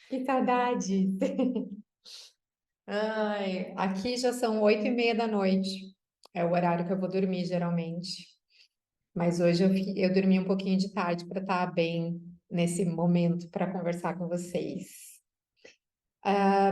Que saudade! Ai, aqui já são 8:30 da noite. É o horário que eu vou dormir, geralmente. Mas hoje eu dormi um pouquinho de tarde para estar bem nesse momento para conversar com vocês.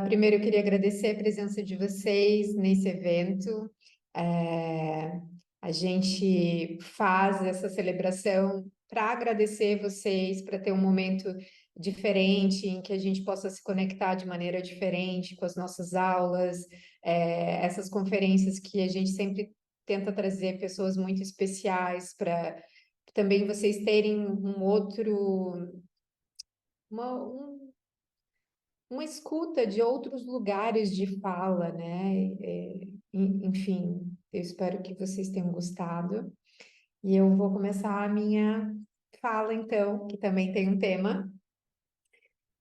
Primeiro, eu queria agradecer a presença de vocês nesse evento. É, a gente faz essa celebração para agradecer vocês, para ter um momento diferente em que a gente possa se conectar de maneira diferente com as nossas aulas, essas conferências que a gente sempre tenta trazer pessoas muito especiais para também vocês terem um outro, uma, um uma escuta de outros lugares de fala, né? Enfim, eu espero que vocês tenham gostado. E eu vou começar a minha fala, então, que também tem um tema.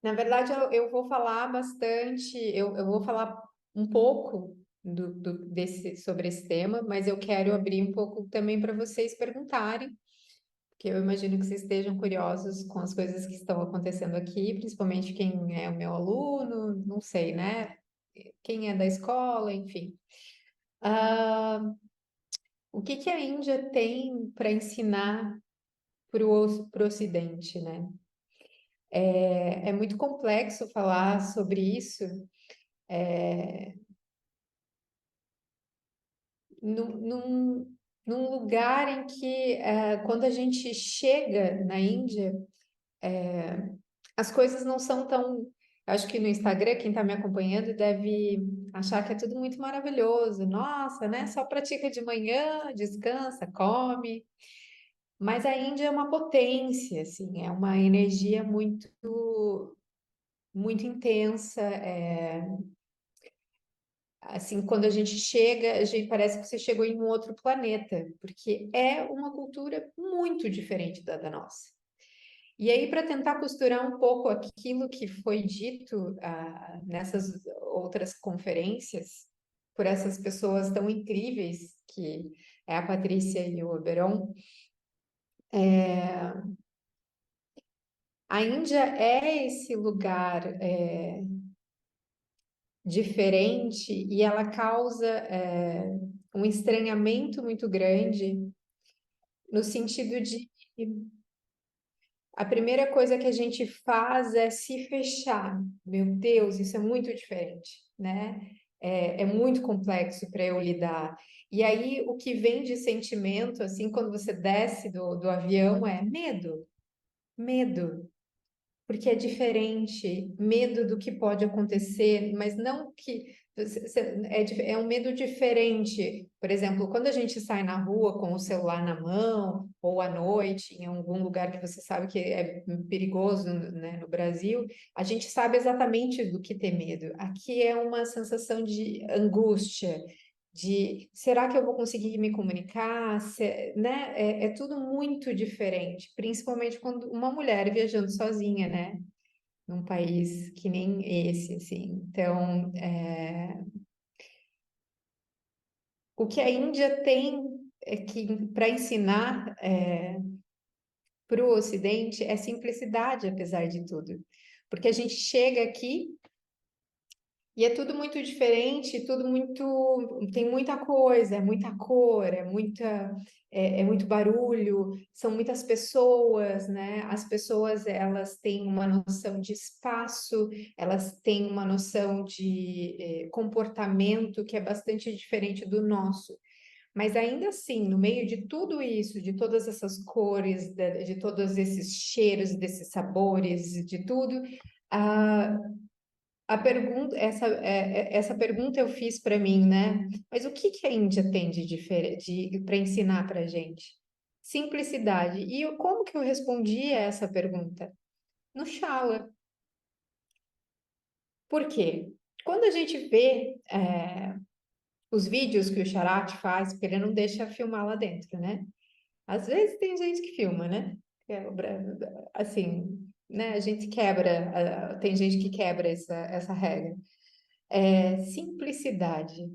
Na verdade, eu vou falar bastante, eu vou falar um pouco sobre esse tema, mas eu quero abrir um pouco também para vocês perguntarem, porque eu imagino que vocês estejam curiosos com as coisas que estão acontecendo aqui, principalmente quem é o meu aluno, não sei, né? Quem é da escola, enfim. Ah, o que que a Índia tem para ensinar para o Ocidente, né? É muito complexo falar sobre isso num, num, num lugar em que, quando a gente chega na Índia, as coisas não são tão. Acho que no Instagram, quem está me acompanhando deve achar que é tudo muito maravilhoso. Nossa, né? Só pratica de manhã, descansa, come. Mas a Índia é uma potência, assim, é uma energia muito intensa. Assim, quando a gente chega, a gente parece que você chegou em um outro planeta, porque é uma cultura muito diferente da nossa. E aí, para tentar costurar um pouco aquilo que foi dito nessas outras conferências, por essas pessoas tão incríveis, que é a Patrícia e o Oberon, a Índia é esse lugar diferente e ela causa um estranhamento muito grande, no sentido de a primeira coisa que a gente faz é se fechar. Meu Deus, isso é muito diferente, né? É muito complexo para eu lidar. E aí, o que vem de sentimento, assim, quando você desce do avião, é medo, medo, porque é diferente, medo do que pode acontecer, mas não que é um medo diferente. Por exemplo, quando a gente sai na rua com o celular na mão, ou à noite, em algum lugar que você sabe que é perigoso, né, no Brasil, a gente sabe exatamente do que ter medo. Aqui é uma sensação de angústia. De será que eu vou conseguir me comunicar? Né? É tudo muito diferente, principalmente quando uma mulher viajando sozinha, né? Num país que nem esse, assim. Então, o que a Índia tem é que para ensinar para o Ocidente é simplicidade, apesar de tudo. Porque a gente chega aqui e é tudo muito diferente, tudo muito, tem muita coisa, é muita cor, é muito barulho, são muitas pessoas, né? As pessoas, elas têm uma noção de espaço, elas têm uma noção de comportamento que é bastante diferente do nosso. Mas ainda assim, no meio de tudo isso, de todas essas cores, de todos esses cheiros, desses sabores, de tudo, ah, a pergunta, essa pergunta eu fiz para mim, né? Mas o que que a Índia tem de diferente para ensinar para a gente? Simplicidade. E como que eu respondi a essa pergunta? No Shala. Por quê? Quando a gente vê os vídeos que o Sharat faz, porque ele não deixa filmar lá dentro, né? Às vezes tem gente que filma, né? Assim, né? A gente quebra, tem gente que quebra essa regra. Simplicidade.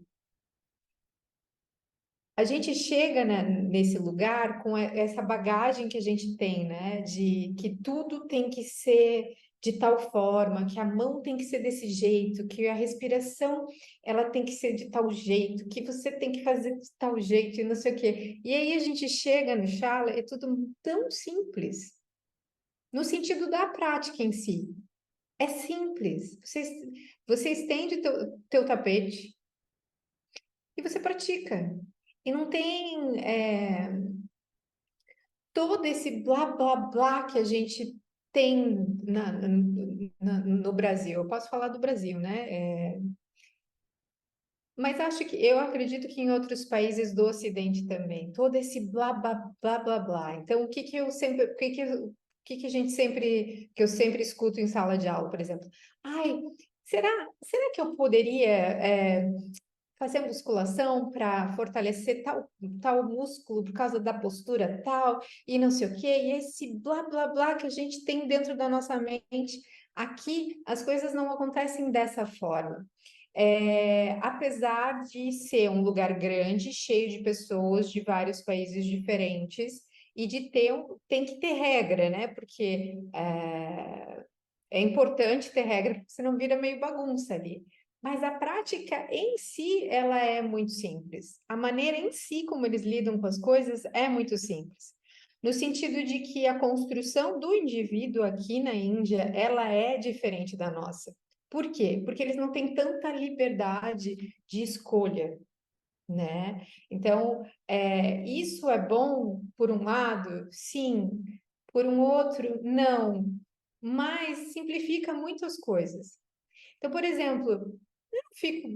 A gente chega, né, nesse lugar com essa bagagem que a gente tem, né, de que tudo tem que ser. de tal forma, que a mão tem que ser desse jeito, que a respiração ela tem que ser de tal jeito, que você tem que fazer de tal jeito e não sei o quê. E aí a gente chega no Shala, é tudo tão simples, no sentido da prática em si. É simples. Você estende teu tapete e você pratica. E não tem todo esse blá blá blá que a gente tem no Brasil. Eu posso falar do Brasil, né? Mas eu acredito que em outros países do Ocidente também, todo esse blá blá blá blá blá. Então, o que a gente sempre, que eu sempre escuto em sala de aula, por exemplo, ai, será que eu poderia fazer musculação para fortalecer tal músculo por causa da postura tal e não sei o quê, e esse blá blá blá que a gente tem dentro da nossa mente. Aqui as coisas não acontecem dessa forma. Apesar de ser um lugar grande, cheio de pessoas de vários países diferentes, e de tem que ter regra, né? Porque é importante ter regra, porque senão vira meio bagunça ali. Mas a prática em si, ela é muito simples. A maneira em si como eles lidam com as coisas é muito simples. No sentido de que a construção do indivíduo aqui na Índia, ela é diferente da nossa. Por quê? Porque eles não têm tanta liberdade de escolha, né? Então, isso é bom por um lado? Sim. Por um outro, não. Mas simplifica muitas coisas. Então, por exemplo, fico,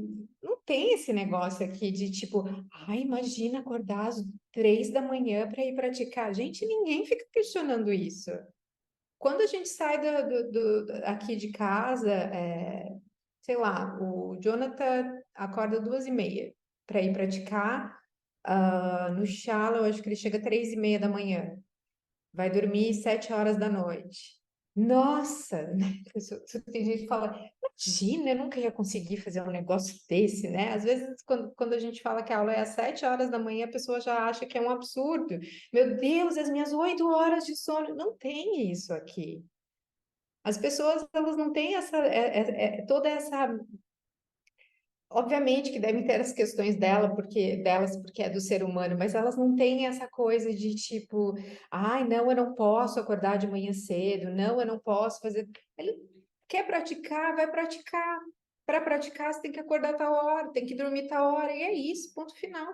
não tem esse negócio aqui de tipo, ai, imagina acordar às 3 da manhã para ir praticar. Gente, ninguém fica questionando isso. Quando a gente sai aqui de casa, sei lá, o Jonathan acorda 2h30 para ir praticar. No Shala, eu acho que ele chega 3h30 da manhã. Vai dormir 7 horas da noite. Nossa, né? Tem gente que fala, imagina, eu nunca ia conseguir fazer um negócio desse, né? Às vezes, quando a gente fala que a aula é às 7 horas da manhã, a pessoa já acha que é um absurdo. Meu Deus, as minhas 8 horas de sono. Não tem isso aqui. As pessoas, elas não têm toda essa. Obviamente que devem ter as questões delas, porque é do ser humano, mas elas não têm essa coisa de tipo, ai, não, eu não posso acordar de manhã cedo, não, eu não posso fazer. Ele quer praticar, vai praticar. Para praticar, você tem que acordar tal hora, tem que dormir tal hora, e é isso, ponto final.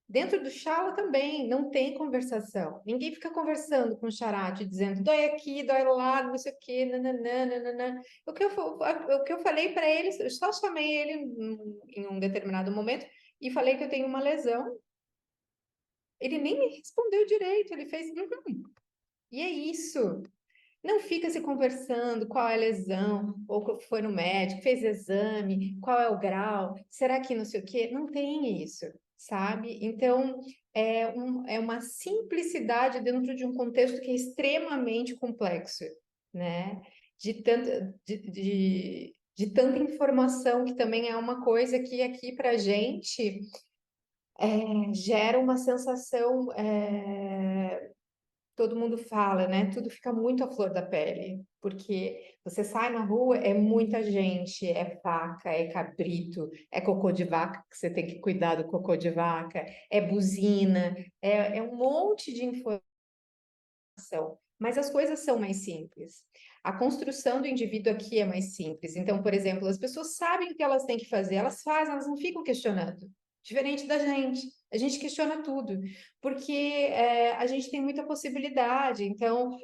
Dentro do Shala também não tem conversação. Ninguém fica conversando com o Charate, dizendo dói aqui, dói lá, não sei o quê, nananã, nananã. O que eu falei para ele, eu só chamei ele em um determinado momento e falei que eu tenho uma lesão. Ele nem me respondeu direito, ele fez. "Uhum." E é isso. Não fica se conversando qual é a lesão, ou foi no médico, fez exame, qual é o grau, será que não sei o quê? Não tem isso, sabe? Então, é uma simplicidade dentro de um contexto que é extremamente complexo, né? De tanta informação, que também é uma coisa que aqui para gente gera uma sensação. Todo mundo fala, né? Tudo fica muito à flor da pele, porque você sai na rua, é muita gente, é vaca, é cabrito, é cocô de vaca, que você tem que cuidar do cocô de vaca, é buzina, é um monte de informação, mas as coisas são mais simples. A construção do indivíduo aqui é mais simples. Então, por exemplo, as pessoas sabem o que elas têm que fazer, elas fazem, elas não ficam questionando. Diferente da gente, a gente questiona tudo, porque a gente tem muita possibilidade. Então,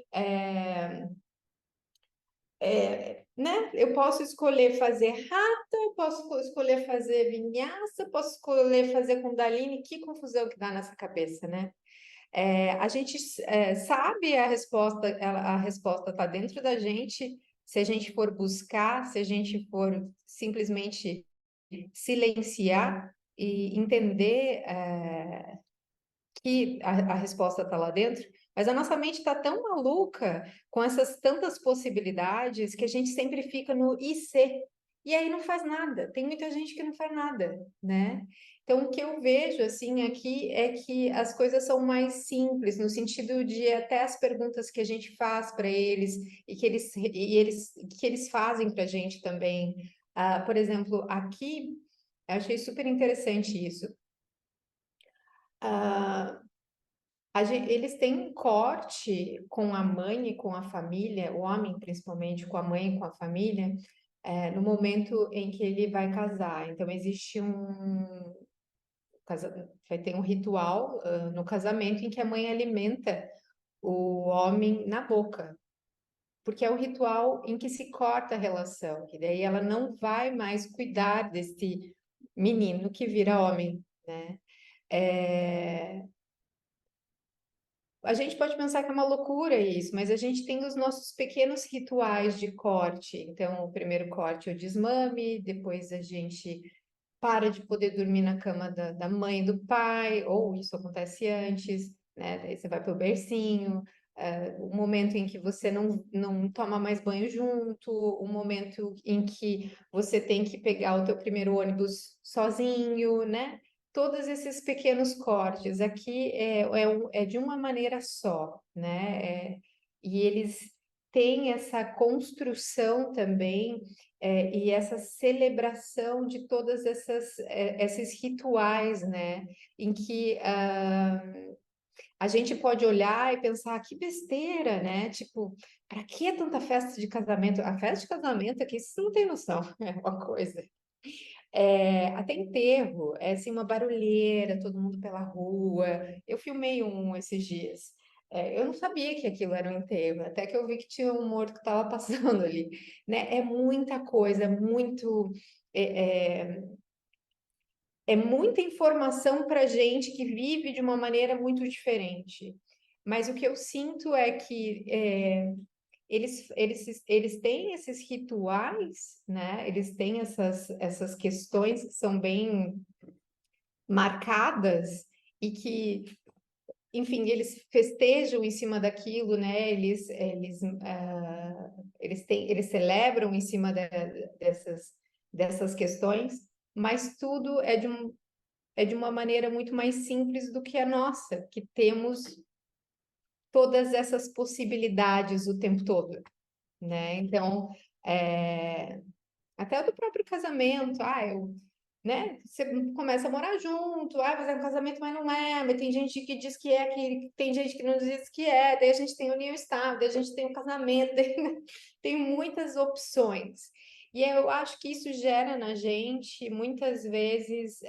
né? Eu posso escolher fazer rata, eu posso escolher fazer vinhaça, posso escolher fazer Kundalini. Que confusão que dá nessa cabeça, né? A gente sabe a resposta está dentro da gente, se a gente for buscar, se a gente for simplesmente silenciar e entender que a resposta está lá dentro, mas a nossa mente está tão maluca com essas tantas possibilidades que a gente sempre fica no e se. e aí não faz nada. Tem muita gente que não faz nada, né? Então, o que eu vejo assim aqui é que as coisas são mais simples, no sentido de até as perguntas que a gente faz para eles e que eles fazem para a gente também. Ah, por exemplo, aqui eu achei super interessante isso. Ah, eles têm um corte com a mãe e com a família, o homem principalmente com a mãe e com a família, no momento em que ele vai casar. Então, existe vai ter um ritual, no casamento em que a mãe alimenta o homem na boca, porque é o ritual em que se corta a relação, que daí ela não vai mais cuidar desse menino que vira homem, né? É, A gente pode pensar que é uma loucura isso, mas a gente tem os nossos pequenos rituais de corte. Então, o primeiro corte é o desmame, depois a gente para de poder dormir na cama da mãe e do pai, ou isso acontece antes, né? Daí você vai para o bercinho, o momento em que você não toma mais banho junto, o momento em que você tem que pegar o teu primeiro ônibus sozinho, né? Todos esses pequenos cortes aqui é de uma maneira só, né? E eles têm essa construção também e essa celebração de todas esses rituais, né? Em que a gente pode olhar e pensar que besteira, né? Tipo, para que tanta festa de casamento? A festa de casamento aqui, você não tem noção, é uma coisa. Até enterro, é assim uma barulheira, todo mundo pela rua. Eu filmei um esses dias. Eu não sabia que aquilo era um enterro, até que eu vi que tinha um morto que estava passando ali, né? É muita coisa, é, é, é muita informação para gente que vive de uma maneira muito diferente. Mas o que eu sinto é que eles têm esses rituais, né? Eles têm essas questões que são bem marcadas e que, enfim, eles festejam em cima daquilo, né? Eles celebram em cima dessas questões, mas tudo é de uma maneira muito mais simples do que a nossa, que temos todas essas possibilidades o tempo todo, né? Então, é, até do próprio casamento, né? Você começa a morar junto, mas é um casamento, mas não é, mas tem gente que diz que é, tem gente que não diz que é, daí a gente tem união estável, daí a gente tem o casamento, tem muitas opções. E eu acho que isso gera na gente, muitas vezes,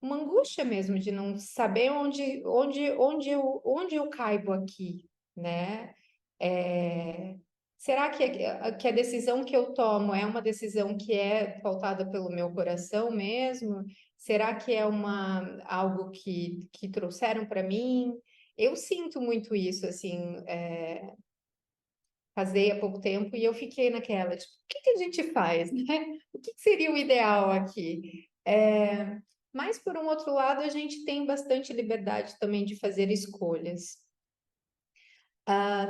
uma angústia mesmo de não saber onde eu caibo aqui, né? Será que a decisão que eu tomo é uma decisão que é pautada pelo meu coração mesmo? Será que é algo que trouxeram para mim? Eu sinto muito isso, assim, casei há pouco tempo e eu fiquei naquela, tipo, o que que a gente faz, né? O que que seria o ideal aqui? Mas, por um outro lado, a gente tem bastante liberdade também de fazer escolhas.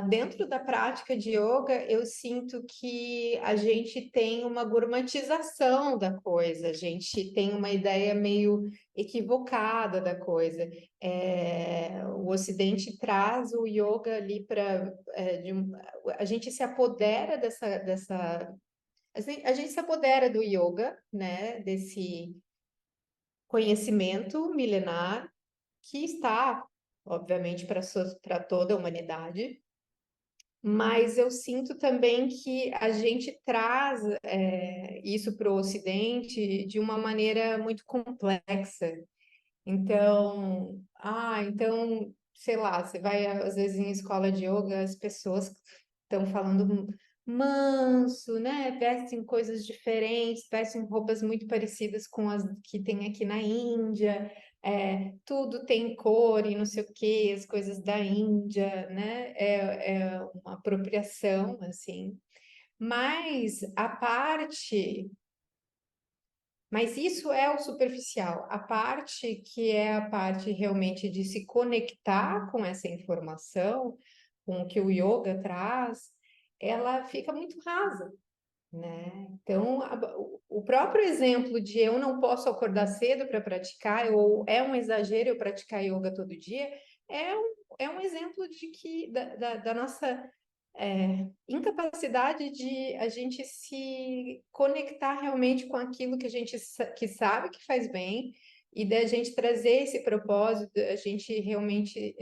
Dentro da prática de yoga, eu sinto que a gente tem uma gourmetização da coisa, a gente tem uma ideia meio equivocada da coisa. O Ocidente traz o yoga ali para. A gente se apodera a gente se apodera do yoga, né? Desse conhecimento milenar que está, obviamente, para toda a humanidade, mas eu sinto também que a gente traz isso para o Ocidente de uma maneira muito complexa. Então, sei lá, você vai às vezes em escola de yoga, as pessoas estão falando manso, né? Vestem coisas diferentes, vestem roupas muito parecidas com as que tem aqui na Índia. Tudo tem cor e não sei o que, as coisas da Índia, né? É uma apropriação, assim. Mas a parte Mas isso é o superficial. A parte que é a parte realmente de se conectar com essa informação, com o que o yoga traz, ela fica muito rasa, né? Então, o próprio exemplo de eu não posso acordar cedo para praticar, ou é um exagero eu praticar yoga todo dia, é um exemplo de que da nossa incapacidade de a gente se conectar realmente com aquilo que a gente que sabe que faz bem e da gente trazer esse propósito, a gente realmente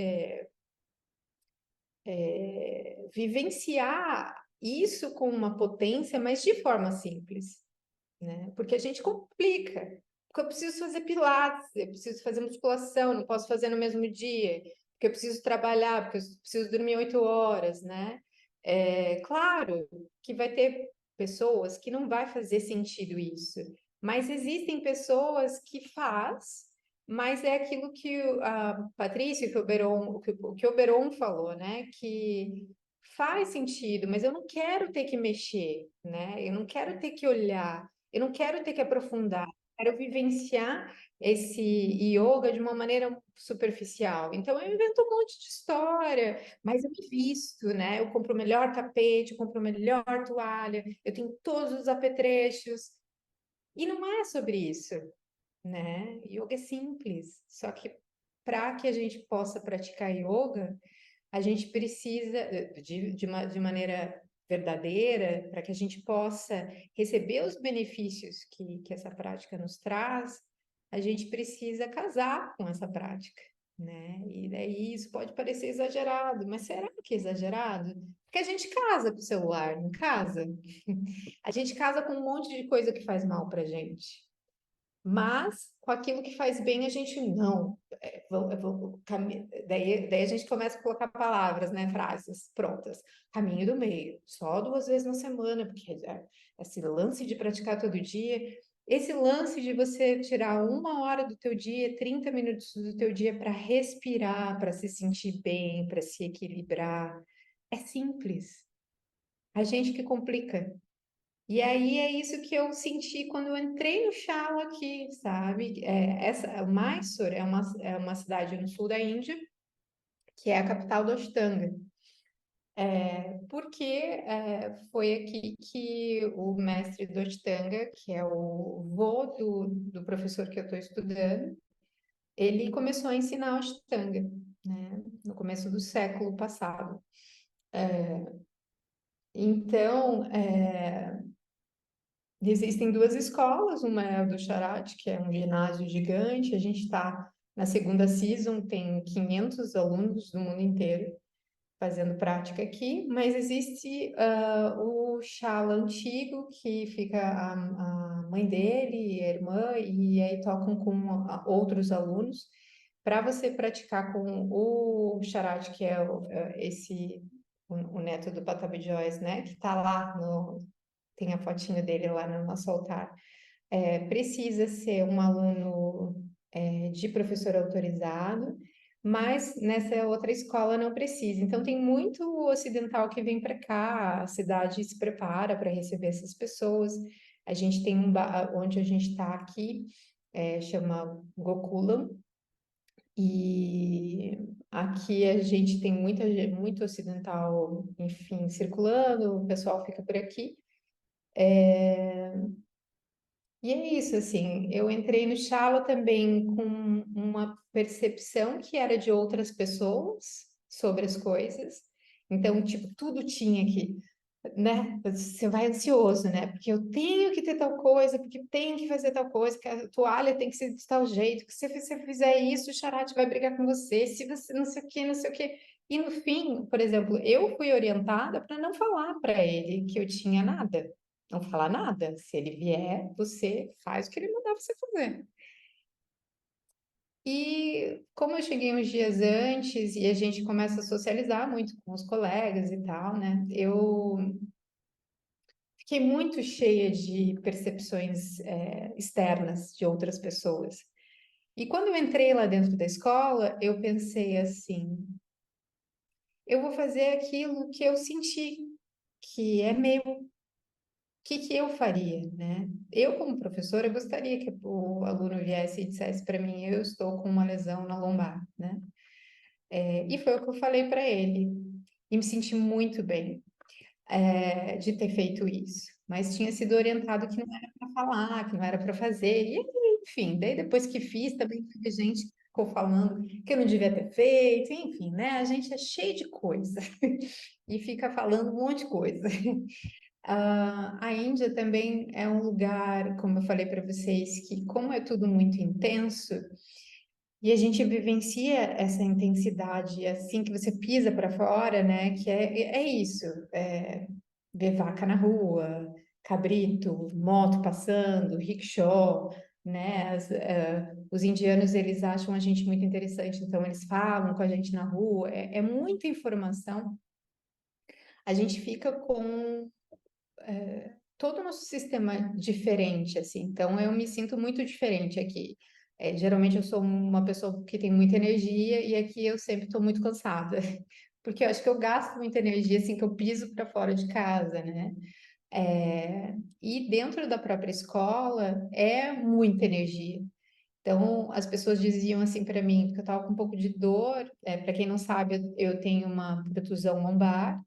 vivenciar isso com uma potência, mas de forma simples, né? Porque a gente complica. Porque eu preciso fazer pilates, eu preciso fazer musculação, não posso fazer no mesmo dia, porque eu preciso trabalhar, porque eu preciso dormir 8 horas, né? Claro que vai ter pessoas que não vai fazer sentido isso, mas existem pessoas que faz, mas é aquilo que a Patrícia, que o Beron falou, né? Que faz sentido, mas eu não quero ter que mexer, né? Eu não quero ter que olhar, eu não quero ter que aprofundar, eu quero vivenciar esse yoga de uma maneira superficial. Então eu invento um monte de história, mas eu me visto, né? Eu compro o melhor tapete, eu compro a melhor toalha, eu tenho todos os apetrechos. E não é sobre isso, né? Yoga é simples, só que para que a gente possa praticar yoga, a gente precisa, de maneira verdadeira, para que a gente possa receber os benefícios que essa prática nos traz, a gente precisa casar com essa prática, né? E daí isso pode parecer exagerado, mas será que é exagerado? Porque a gente casa com o celular, não casa? A gente casa com um monte de coisa que faz mal para gente. Mas com aquilo que faz bem, a gente não. Daí a gente começa a colocar palavras, né? Frases prontas. Caminho do meio, só 2 vezes na semana, porque esse lance de praticar todo dia, esse lance de você tirar 1 hora do teu dia, 30 minutos do teu dia para respirar, para se sentir bem, para se equilibrar, é simples. A gente que complica. E aí é isso que eu senti quando eu entrei no Shala aqui, sabe? O Mysore é uma cidade no sul da Índia, que é a capital do Ashtanga. Porque foi aqui que o mestre do Ashtanga, que é o vô do professor que eu estou estudando, ele começou a ensinar o Ashtanga, né? No começo do século passado. Então, existem 2 escolas, uma é a do Charate, que é um ginásio gigante, a gente está na segunda season, tem 500 alunos do mundo inteiro fazendo prática aqui, mas existe o Shala antigo, que fica a mãe dele, a irmã, e aí tocam com outros alunos, para você praticar com o Charate, que é o neto do Patabi Joyce, né, que está lá tem a fotinho dele lá no nosso altar. Precisa ser um aluno de professor autorizado, mas nessa outra escola não precisa. Então, tem muito ocidental que vem para cá, a cidade se prepara para receber essas pessoas. A gente tem onde a gente está aqui, chama Gokulam, e aqui a gente tem muito ocidental, enfim, circulando, o pessoal fica por aqui. E é isso, assim, eu entrei no Shala também com uma percepção que era de outras pessoas sobre as coisas. Então, tipo, tudo tinha que, né? Você vai ansioso, né? Porque eu tenho que ter tal coisa, porque tenho que fazer tal coisa, que a toalha tem que ser de tal jeito, que se você fizer isso, o Charate vai brigar com você, se você não sei o quê, não sei o quê. E no fim, por exemplo, eu fui orientada para não falar para ele que eu tinha nada. Não falar nada. Se ele vier, você faz o que ele mandar você fazer. E como eu cheguei uns dias antes e a gente começa a socializar muito com os colegas e tal, né? Eu fiquei muito cheia de percepções, externas de outras pessoas. E quando eu entrei lá dentro da escola, eu pensei assim: eu vou fazer aquilo que eu senti, que é meu. Que eu faria, né? Eu, como professora, gostaria que o aluno viesse e dissesse para mim: eu estou com uma lesão na lombar, né? E foi o que eu falei para ele. E me senti muito bem. de ter feito isso, mas tinha sido orientado que não era para falar, que não era para fazer, e enfim, daí depois que fiz, também teve gente que ficou falando que eu não devia ter feito, enfim, né? A gente é cheio de coisa e fica falando um monte de coisa. A Índia também é um lugar, como eu falei para vocês, que como é tudo muito intenso, e a gente vivencia essa intensidade assim que você pisa para fora, né? Que é isso, ver vaca na rua, cabrito, moto passando, rickshaw, né? Os indianos eles acham a gente muito interessante, então eles falam com a gente na rua. É muita informação. A gente fica com todo o nosso sistema diferente, assim. Então, eu me sinto muito diferente aqui. Geralmente, eu sou uma pessoa que tem muita energia e aqui eu sempre estou muito cansada. Porque eu acho que eu gasto muita energia, assim, que eu piso para fora de casa, né? E dentro da própria escola, é muita energia. Então, as pessoas diziam assim para mim, porque eu estava com um pouco de dor. Para quem não sabe, eu tenho uma protusão lombar.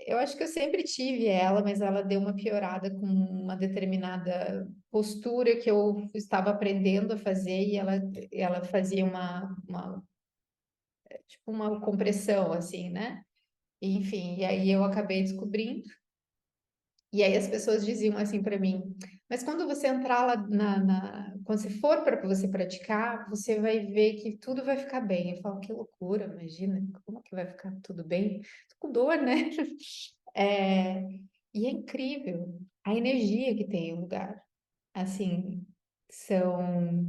Eu acho que eu sempre tive ela, mas ela deu uma piorada com uma determinada postura que eu estava aprendendo a fazer e ela fazia tipo uma compressão, assim, né? Enfim, e aí eu acabei descobrindo. E aí as pessoas diziam assim para mim, mas quando você entrar lá quando você for para você praticar, você vai ver que tudo vai ficar bem. Eu falo, que loucura, imagina, como que vai ficar tudo bem? Tô com dor, né? É, e é incrível a energia que tem o lugar. Assim, são.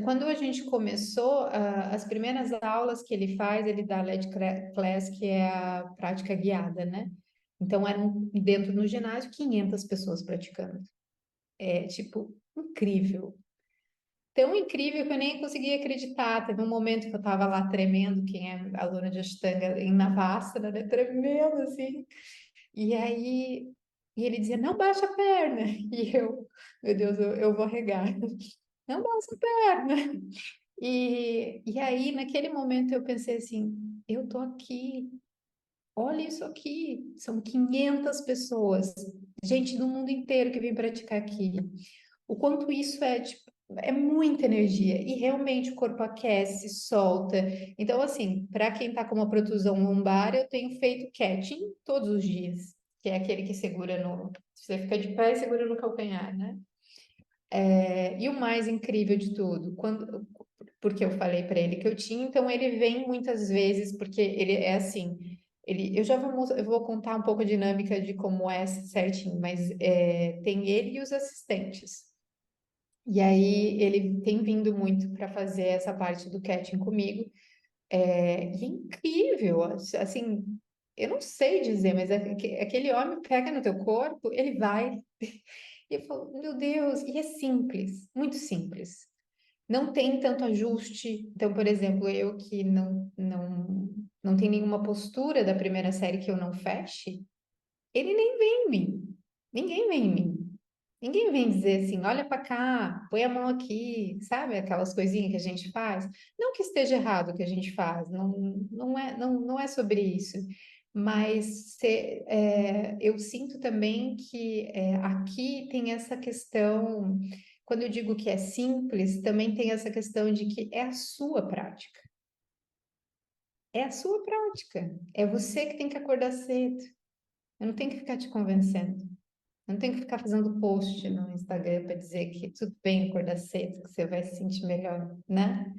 Quando a gente começou, as primeiras aulas que ele faz, ele dá LED Class, que é a prática guiada, né? Então, eram dentro no ginásio 500 pessoas praticando. É, tipo, incrível. Tão incrível que eu nem conseguia acreditar. Teve um momento que eu estava lá tremendo, quem é aluna de Ashtanga em Navasana, né? Tremendo, assim. E aí, e ele dizia, não baixa a perna. E eu, meu Deus, eu vou regar. Não baixa a perna. E aí, naquele momento, eu pensei assim, eu tô aqui, olha isso aqui, são 500 pessoas, gente do mundo inteiro que vem praticar aqui. O quanto isso é, tipo, é muita energia e realmente o corpo aquece, solta. Então, assim, para quem tá com uma protusão lombar, eu tenho feito catching todos os dias, que é aquele que segura no, você fica de pé e segura no calcanhar, né? E o mais incrível de tudo, porque eu falei para ele que eu tinha, então ele vem muitas vezes, porque ele é assim, eu vou contar um pouco a dinâmica de como é certinho, mas tem ele e os assistentes. E aí ele tem vindo muito para fazer essa parte do catching comigo. E é incrível, assim, eu não sei dizer, mas aquele homem pega no teu corpo, ele vai. E eu falo, meu Deus, e é simples, muito simples. Não tem tanto ajuste. Então, por exemplo, eu que não tem nenhuma postura da primeira série que eu não feche, ele nem vem em mim. Ninguém vem em mim. Ninguém vem dizer assim, olha para cá, põe a mão aqui, sabe? Aquelas coisinhas que a gente faz. Não que esteja errado o que a gente faz, não é sobre isso. Mas eu sinto também que aqui tem essa questão, quando eu digo que é simples, também tem essa questão de que é a sua prática. É a sua prática. É você que tem que acordar cedo. Eu não tenho que ficar te convencendo. Não tem que ficar fazendo post no Instagram para dizer que tudo bem acordar cedo, que você vai se sentir melhor, né?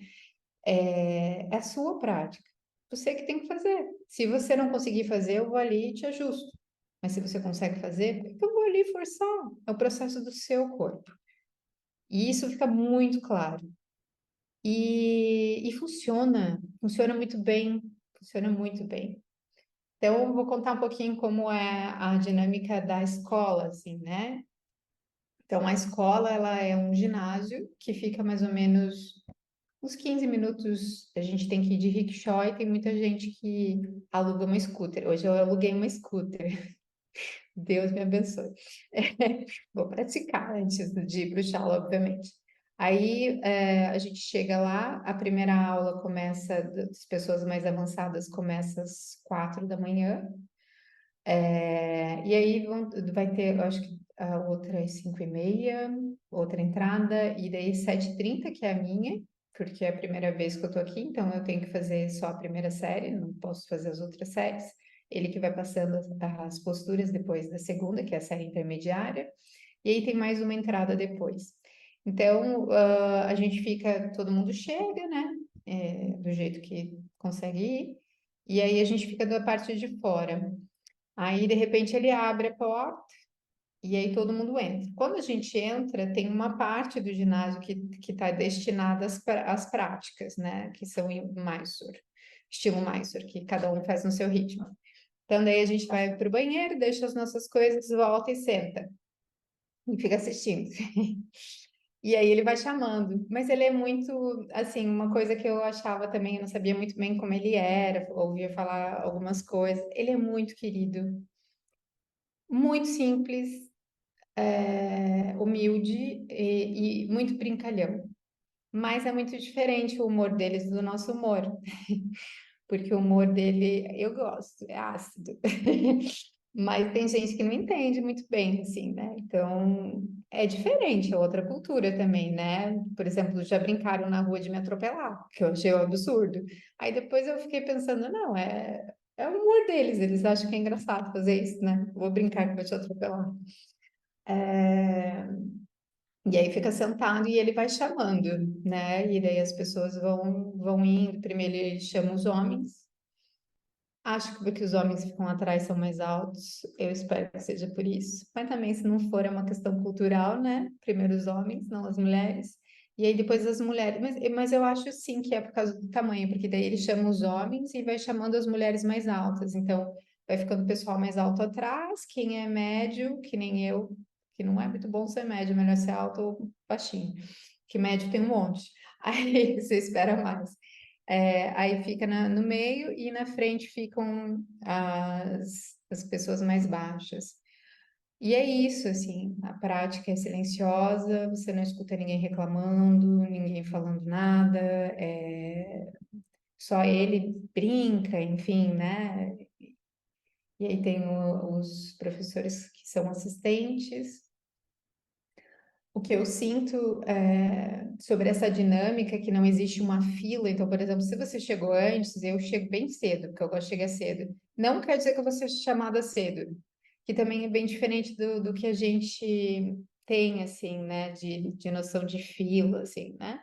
É a sua prática. Você que tem que fazer. Se você não conseguir fazer, eu vou ali e te ajusto. Mas se você consegue fazer, por que eu vou ali forçar? É o processo do seu corpo. E isso fica muito claro. E funciona muito bem, funciona muito bem. Então, eu vou contar um pouquinho como é a dinâmica da escola, assim, né? Então, a escola, ela é um ginásio que fica mais ou menos uns 15 minutos. A gente tem que ir de rickshaw e tem muita gente que aluga uma scooter. Hoje eu aluguei uma scooter. Deus me abençoe. Vou praticar antes de ir para o Chala, obviamente. Aí a gente chega lá, a primeira aula começa, das pessoas mais avançadas começa às 4 da manhã. E aí vai ter, eu acho que a outra às 5h30, outra entrada, e daí 7h30, que é a minha, porque é a primeira vez que eu tô aqui, então eu tenho que fazer só a primeira série, não posso fazer as outras séries. Ele que vai passando as posturas depois da segunda, que é a série intermediária, e aí tem mais uma entrada depois. Então, a gente fica, todo mundo chega, né? Do jeito que consegue ir, e aí a gente fica da parte de fora. Aí, de repente, ele abre a porta e aí todo mundo entra. Quando a gente entra, tem uma parte do ginásio que está destinada às práticas, né? Que são em Mysore, estilo Mysore, que cada um faz no seu ritmo. Então, daí a gente vai para o banheiro, deixa as nossas coisas, volta e senta. E fica assistindo. E aí ele vai chamando. Mas ele é muito, assim, uma coisa que eu achava também, eu não sabia muito bem como ele era, ouvia falar algumas coisas. Ele é muito querido, muito simples, humilde e muito brincalhão. Mas é muito diferente o humor deles do nosso humor, porque o humor dele eu gosto, é ácido. Mas tem gente que não entende muito bem, assim, né? Então é diferente, é outra cultura também, né? Por exemplo, já brincaram na rua de me atropelar, que eu achei um absurdo. Aí depois eu fiquei pensando, não, é o humor deles, eles acham que é engraçado fazer isso, né? Vou brincar que vou te atropelar. E aí fica sentado e ele vai chamando, né? E daí as pessoas vão indo. Primeiro ele chama os homens. Acho que porque os homens que ficam atrás são mais altos. Eu espero que seja por isso. Mas também, se não for, é uma questão cultural, né? Primeiro os homens, não as mulheres. E aí depois as mulheres. Mas eu acho sim que é por causa do tamanho, porque daí ele chama os homens e vai chamando as mulheres mais altas. Então vai ficando o pessoal mais alto atrás, quem é médio, que nem eu, que não é muito bom ser médio, melhor ser alto ou baixinho. Que médio tem um monte. Aí você espera mais. Aí fica no meio e na frente ficam as pessoas mais baixas. E é isso, assim, a prática é silenciosa, você não escuta ninguém reclamando, ninguém falando nada, só ele brinca, enfim, né? E aí tem os professores que são assistentes. O que eu sinto sobre essa dinâmica é que não existe uma fila. Então, por exemplo, se você chegou antes, eu chego bem cedo, porque eu gosto de chegar cedo. Não quer dizer que eu vou ser chamada cedo, que também é bem diferente do que a gente tem, assim, né, de noção de fila, assim, né?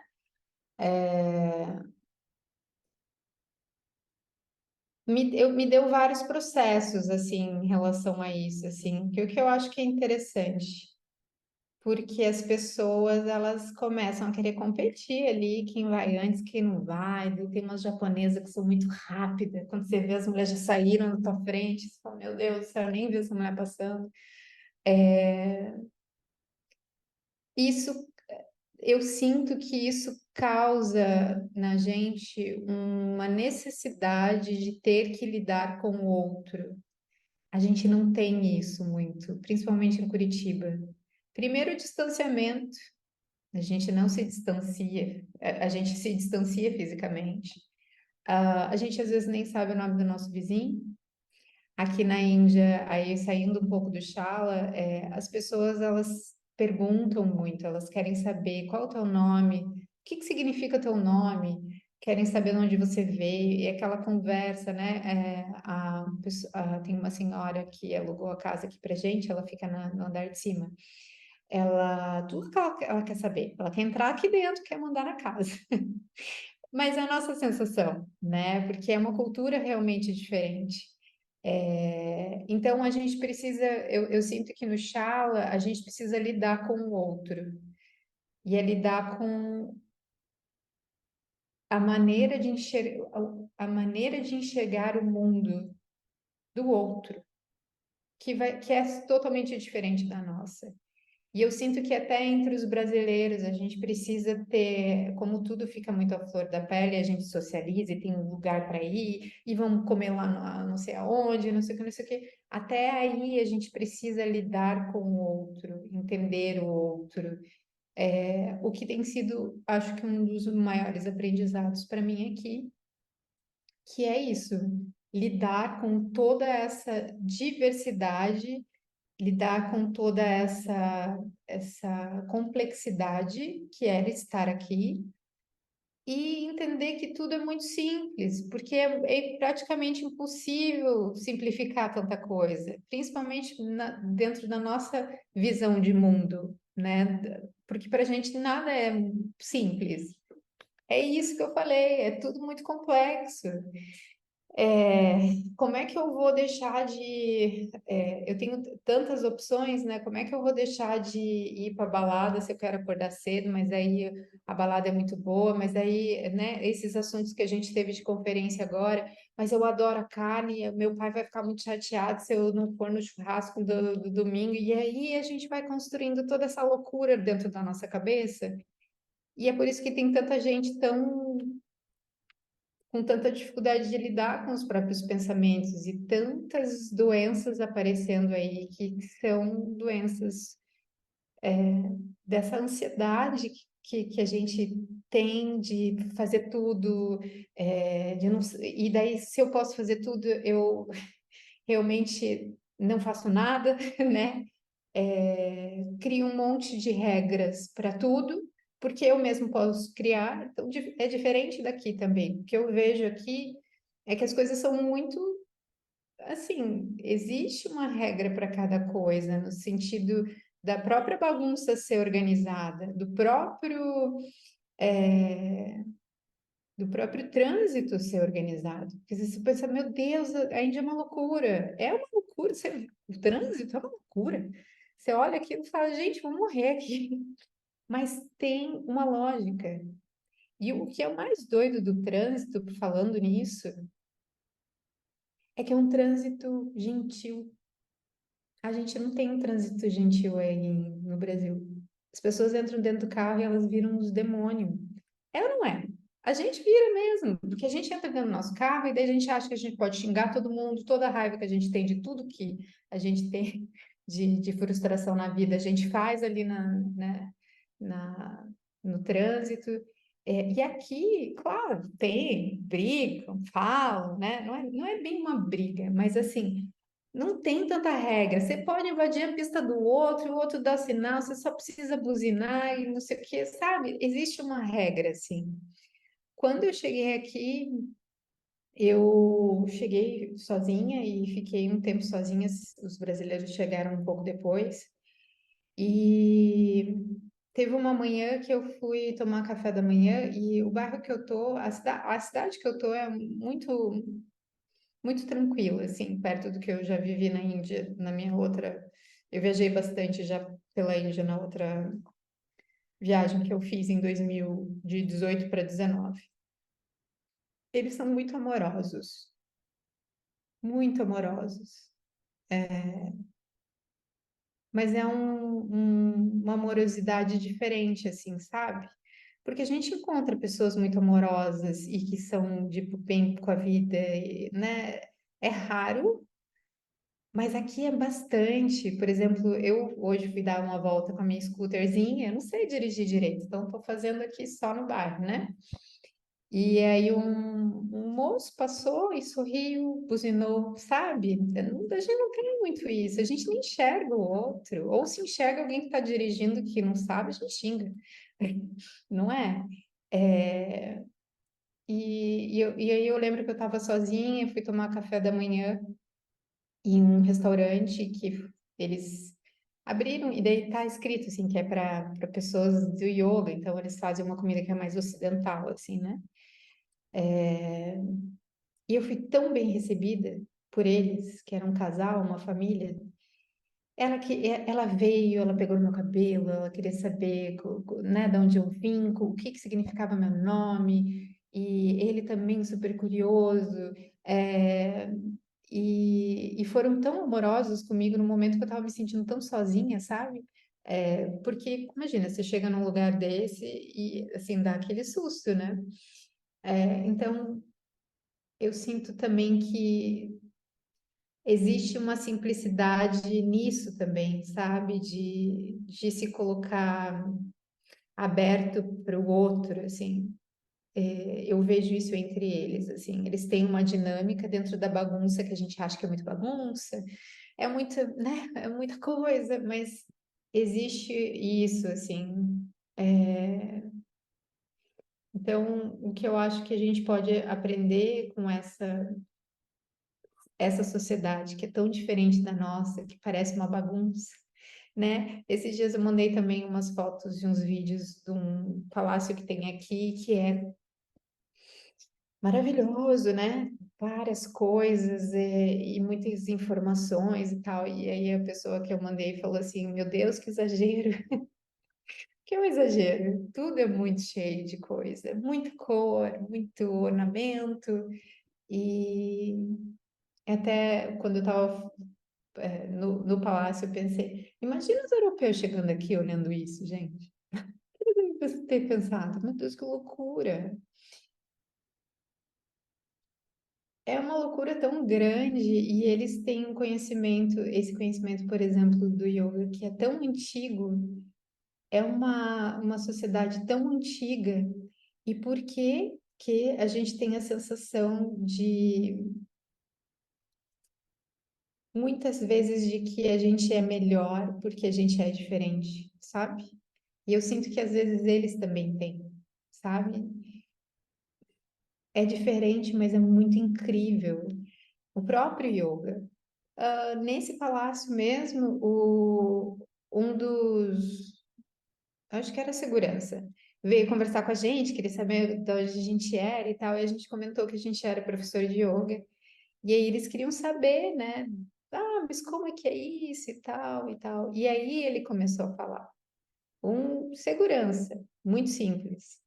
Me deu vários processos, assim, em relação a isso, assim, que o que eu acho que é interessante. Porque as pessoas elas começam a querer competir ali, quem vai antes, quem não vai. Daí tem umas japonesas que são muito rápidas. Quando você vê as mulheres já saíram na tua frente, você fala, meu Deus do céu, eu nem vi essa mulher passando. Isso, eu sinto que isso causa na gente uma necessidade de ter que lidar com o outro. A gente não tem isso muito, principalmente em Curitiba. Primeiro, o distanciamento. A gente não se distancia, a gente se distancia fisicamente. A gente às vezes nem sabe o nome do nosso vizinho. Aqui na Índia, aí saindo um pouco do Shala, as pessoas elas perguntam muito, elas querem saber qual é o teu nome, o que que significa teu nome, querem saber de onde você veio, e aquela conversa, né? Tem uma senhora que alugou a casa aqui pra gente, ela fica no andar de cima. Tudo que ela quer saber, ela quer entrar aqui dentro, quer mandar na casa. Mas é a nossa sensação, né? Porque é uma cultura realmente diferente. Então a gente precisa, eu sinto que no Shala a gente precisa lidar com o outro e é lidar com a maneira de enxergar, a maneira de enxergar o mundo do outro, que é totalmente diferente da nossa. E eu sinto que até entre os brasileiros a gente precisa ter, como tudo fica muito à flor da pele, a gente socializa e tem um lugar para ir, e vamos comer lá não sei aonde, não sei o que, não sei o que. Até aí a gente precisa lidar com o outro, entender o outro. O que tem sido, acho que um dos maiores aprendizados para mim aqui, que é isso. lidar com toda essa diversidade, lidar com toda essa complexidade que era estar aqui e entender que tudo é muito simples, porque é praticamente impossível simplificar tanta coisa, principalmente dentro da nossa visão de mundo, né? Porque para a gente nada é simples. É isso que eu falei, é tudo muito complexo. É, como é que eu vou deixar de. Eu tenho tantas opções, né? Como é que eu vou deixar de ir para balada se eu quero acordar cedo, mas aí a balada é muito boa, mas aí, né? Esses assuntos que a gente teve de conferência agora, mas eu adoro a carne, meu pai vai ficar muito chateado se eu não for no churrasco do domingo, e aí a gente vai construindo toda essa loucura dentro da nossa cabeça, e é por isso que tem tanta gente tão com tanta dificuldade de lidar com os próprios pensamentos e tantas doenças aparecendo aí que são doenças dessa ansiedade que a gente tem de fazer tudo, de não, e daí se eu posso fazer tudo, eu realmente não faço nada, né? Crio um monte de regras para tudo, porque eu mesmo posso criar, então é diferente daqui também. O que eu vejo aqui é que as coisas são muito assim, existe uma regra para cada coisa, no sentido da própria bagunça ser organizada, é, do próprio trânsito ser organizado. Porque você pensa, meu Deus, a Índia é uma loucura. É uma loucura, o trânsito é uma loucura. Você olha aquilo e fala, gente, vou morrer aqui. Mas tem uma lógica. E o que é o mais doido do trânsito, falando nisso, é que é um trânsito gentil. A gente não tem um trânsito gentil aí no Brasil. As pessoas entram dentro do carro e elas viram os demônios. É ou não é? A gente vira mesmo, porque a gente entra dentro do nosso carro e daí a gente acha que a gente pode xingar todo mundo, toda a raiva que a gente tem de tudo que a gente tem de frustração na vida, a gente faz ali na, no trânsito. E aqui, claro, tem, brigam, falam, né? Não é bem uma briga, mas assim, não tem tanta regra. Você pode invadir a pista do outro, o outro dá sinal, você só precisa buzinar e não sei o quê, sabe? Existe uma regra, assim. Quando eu cheguei aqui, eu cheguei sozinha e fiquei um tempo sozinha. Os brasileiros chegaram um pouco depois. E teve uma manhã que eu fui tomar café da manhã e o bairro que eu tô, a cidade que eu tô é muito tranquila, assim, perto do que eu já vivi na Índia, na minha outra. Eu viajei bastante já pela Índia na outra viagem que eu fiz em 2000, de 18 para 19. Eles são muito amorosos, mas é uma amorosidade diferente, assim, sabe? Porque a gente encontra pessoas muito amorosas e que são de bem com a vida, né? É raro, mas aqui é bastante. Por exemplo, eu hoje fui dar uma volta com a minha scooterzinha, eu não sei dirigir direito, então estou fazendo aqui só no bairro, né? E aí um moço passou e sorriu, buzinou, sabe? A gente não tem muito isso, a gente não enxerga o outro, ou se enxerga alguém que está dirigindo que não sabe, a gente xinga, não é? É, e aí eu lembro que eu estava sozinha, fui tomar café da manhã em um restaurante que eles abriram, e daí tá escrito assim que é para pessoas do yoga, então eles fazem uma comida que é mais ocidental, assim, né? E eu fui tão bem recebida por eles, que era um casal, uma família. Ela veio, ela pegou no meu cabelo, ela queria saber, né, de onde eu vim, o que que significava meu nome, e ele também super curioso, é, e foram tão amorosos comigo no momento que eu estava me sentindo tão sozinha, sabe? Porque, imagina, você chega num lugar desse e, assim, dá aquele susto, né? Então, eu sinto também que existe uma simplicidade nisso também, sabe? De se colocar aberto para o outro, assim. eu vejo isso entre eles, assim, eles têm uma dinâmica dentro da bagunça que a gente acha que é muito bagunça, é muita, né, é muita coisa, mas existe isso, assim. Então, o que eu acho que a gente pode aprender com essa sociedade que é tão diferente da nossa, que parece uma bagunça, né? Esses dias eu mandei também umas fotos de uns vídeos de um palácio que tem aqui, que é maravilhoso, né? Várias coisas e muitas informações e tal. E aí a pessoa que eu mandei falou assim: Meu Deus, que exagero! Que é um exagero. Tudo é muito cheio de coisa, muita cor, muito ornamento. E até quando eu estava no palácio, eu pensei: Imagina os europeus chegando aqui olhando isso, gente. Eu devia ter pensado: Meu Deus, que loucura! É uma loucura tão grande e eles têm um conhecimento, esse conhecimento, por exemplo, do yoga, que é tão antigo, é uma sociedade tão antiga. E por que que a gente tem a sensação de, muitas vezes, de que a gente é melhor porque a gente é diferente, sabe? E eu sinto que às vezes eles também têm, sabe? É diferente, mas é muito incrível. O próprio yoga. Nesse palácio mesmo, um dos, acho que era segurança, veio conversar com a gente, queria saber de onde a gente era e tal, e a gente comentou que a gente era professor de yoga, e aí eles queriam saber, né? Ah, mas como é que é isso e tal e tal. E aí ele começou a falar. Um segurança, muito simples.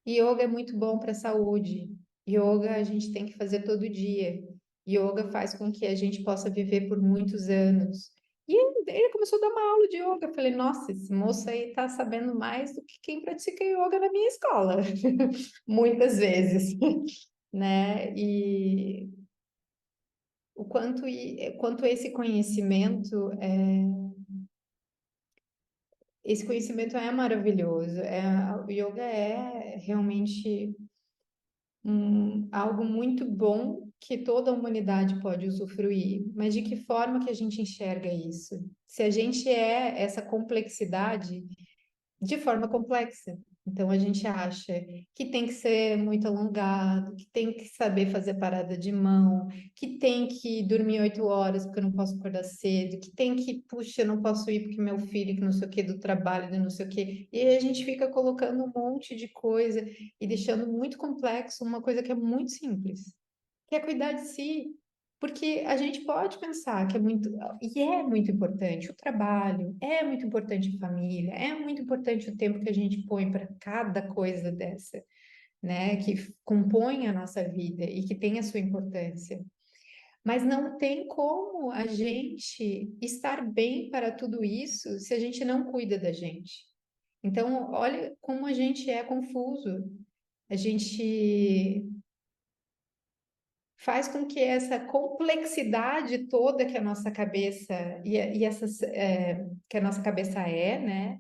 Yoga é muito bom para a saúde. Yoga a gente tem que fazer todo dia. Yoga faz com que a gente possa viver por muitos anos. E ele começou a dar uma aula de yoga. Eu falei, nossa, esse moço aí tá sabendo mais do que quem pratica yoga na minha escola. Muitas vezes, né? E o quanto esse conhecimento é maravilhoso. O yoga é realmente algo muito bom que toda a humanidade pode usufruir, mas de que forma que a gente enxerga isso? Se a gente é essa complexidade de forma complexa. Então a gente acha que tem que ser muito alongado, que tem que saber fazer parada de mão, que tem que dormir 8 horas porque eu não posso acordar cedo, que tem que, puxa, eu não posso ir porque meu filho, que não sei o que, do trabalho, de não sei o que. E aí a gente fica colocando um monte de coisa e deixando muito complexo uma coisa que é muito simples, que é cuidar de si. Porque a gente pode pensar que é muito, e é muito importante o trabalho, é muito importante a família, é muito importante o tempo que a gente põe para cada coisa dessa, né, que compõe a nossa vida e que tem a sua importância. Mas não tem como a gente estar bem para tudo isso se a gente não cuida da gente. Então, olha como a gente é confuso. A gente faz com que essa complexidade toda que a nossa cabeça que a nossa cabeça né?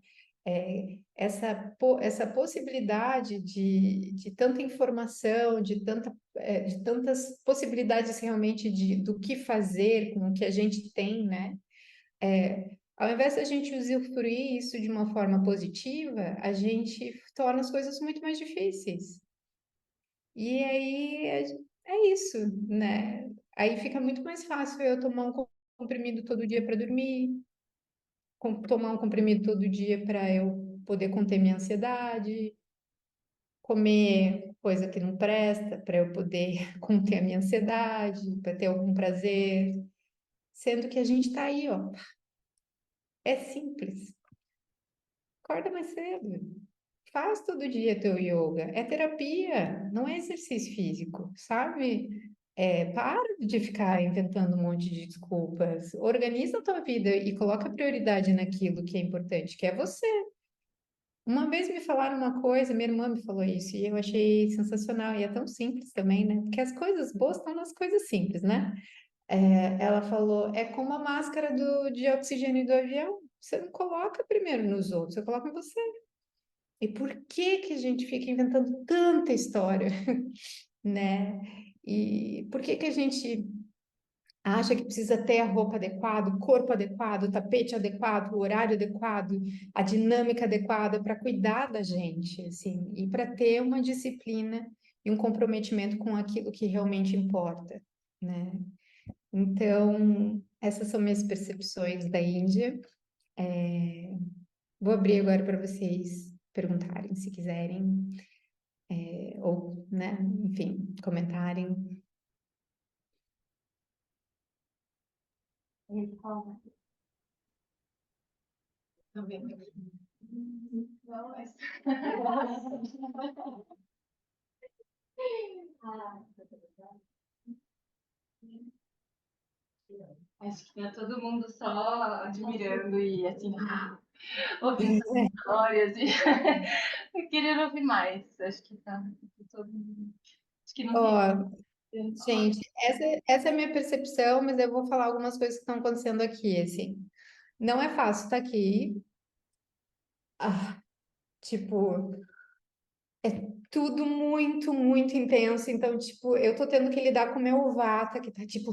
Essa possibilidade de tanta informação, de tantas possibilidades realmente do que fazer com o que a gente tem, né? Ao invés de a gente usufruir isso de uma forma positiva, a gente torna as coisas muito mais difíceis. E aí é isso, né? Aí fica muito mais fácil eu tomar um comprimido todo dia para dormir, tomar um comprimido todo dia para eu poder conter minha ansiedade, comer coisa que não presta para eu poder conter a minha ansiedade, para ter algum prazer, sendo que a gente está aí, ó. É simples. Acorda mais cedo. Faz todo dia teu yoga. É terapia, não é exercício físico, sabe? Para de ficar inventando um monte de desculpas. Organiza a tua vida e coloca prioridade naquilo que é importante, que é você. Uma vez me falaram uma coisa, minha irmã me falou isso, e eu achei sensacional, e é tão simples também, né? Porque as coisas boas estão nas coisas simples, né? Ela falou, é como a máscara de oxigênio do avião. Você não coloca primeiro nos outros, você coloca em você. E por que que a gente fica inventando tanta história, né? E por que que a gente acha que precisa ter a roupa adequada, o corpo adequado, o tapete adequado, o horário adequado, a dinâmica adequada para cuidar da gente, assim, e para ter uma disciplina e um comprometimento com aquilo que realmente importa, né? Então, essas são minhas percepções da Índia. Vou abrir agora para vocês perguntarem, se quiserem, ou, né, enfim, comentarem. Não, mas... Acho que tá todo mundo só admirando e assim, ouvindo essas histórias e querendo ouvir mais. Acho que tá todo mundo. Acho que não tem. Ó, gente, essa é a minha percepção, mas eu vou falar algumas coisas que estão acontecendo aqui, assim. Não é fácil estar aqui. Ah, tipo, tudo muito, muito intenso. Então, tipo, eu tô tendo que lidar com o meu vata, que tá, tipo,